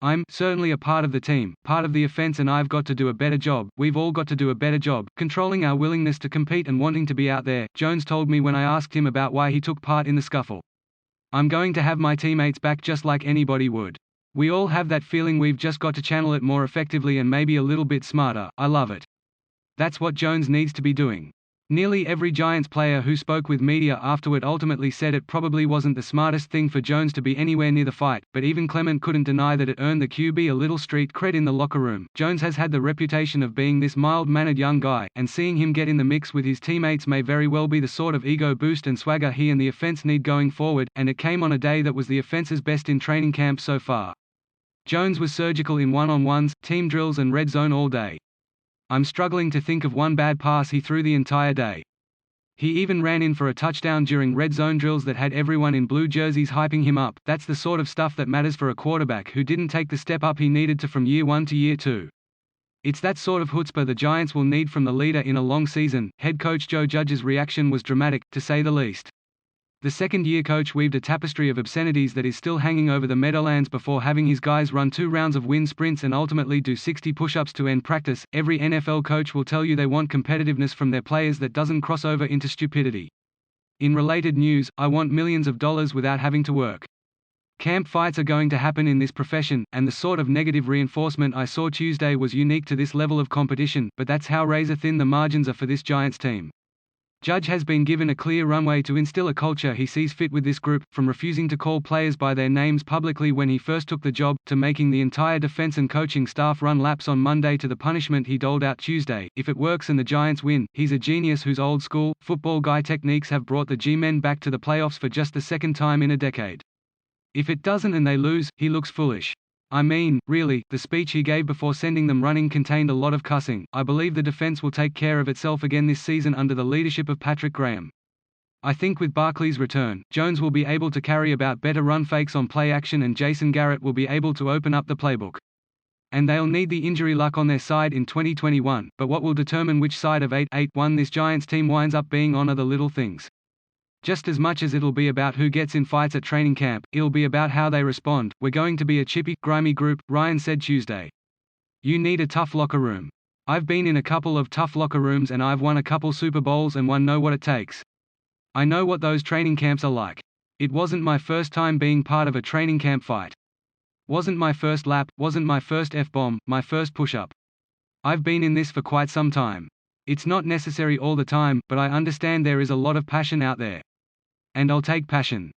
I'm certainly a part of the team, part of the offense, and I've got to do a better job. We've all got to do a better job, controlling our willingness to compete and wanting to be out there, Jones told me when I asked him about why he took part in the scuffle. I'm going to have my teammates back just like anybody would. We all have that feeling, we've just got to channel it more effectively and maybe a little bit smarter. I love it. That's what Jones needs to be doing. Nearly every Giants player who spoke with media afterward ultimately said it probably wasn't the smartest thing for Jones to be anywhere near the fight, but even Clement couldn't deny that it earned the QB a little street cred in the locker room. Jones has had the reputation of being this mild-mannered young guy, and seeing him get in the mix with his teammates may very well be the sort of ego boost and swagger he and the offense need going forward, and it came on a day that was the offense's best in training camp so far. Jones was surgical in one-on-ones, team drills and red zone all day. I'm struggling to think of one bad pass he threw the entire day. He even ran in for a touchdown during red zone drills that had everyone in blue jerseys hyping him up. That's the sort of stuff that matters for a quarterback who didn't take the step up he needed to from year one to year two. It's that sort of chutzpah the Giants will need from the leader in a long season. Head coach Joe Judge's reaction was dramatic, to say the least. The second-year coach weaved a tapestry of obscenities that is still hanging over the Meadowlands before having his guys run 2 rounds of wind sprints and ultimately do 60 push-ups to end practice. Every NFL coach will tell you they want competitiveness from their players that doesn't cross over into stupidity. In related news, I want millions of dollars without having to work. Camp fights are going to happen in this profession, and the sort of negative reinforcement I saw Tuesday was unique to this level of competition, but that's how razor-thin the margins are for this Giants team. Judge has been given a clear runway to instill a culture he sees fit with this group, from refusing to call players by their names publicly when he first took the job, to making the entire defense and coaching staff run laps on Monday, to the punishment he doled out Tuesday. If it works and the Giants win, he's a genius whose old-school, football guy techniques have brought the G-men back to the playoffs for just the second time in a decade. If it doesn't and they lose, he looks foolish. I mean, really, the speech he gave before sending them running contained a lot of cussing. I believe the defense will take care of itself again this season under the leadership of Patrick Graham. I think with Barkley's return, Jones will be able to carry about better run fakes on play action and Jason Garrett will be able to open up the playbook. And they'll need the injury luck on their side in 2021, but what will determine which side of 8-1 this Giants team winds up being on are the little things. Just as much as it'll be about who gets in fights at training camp, it'll be about how they respond. We're going to be a chippy, grimy group, Ryan said Tuesday. You need a tough locker room. I've been in a couple of tough locker rooms and I've won a couple Super Bowls and know what it takes. I know what those training camps are like. It wasn't my first time being part of a training camp fight. Wasn't my first lap, wasn't my first F-bomb, my first push-up. I've been in this for quite some time. It's not necessary all the time, but I understand there is a lot of passion out there. And I'll take passion.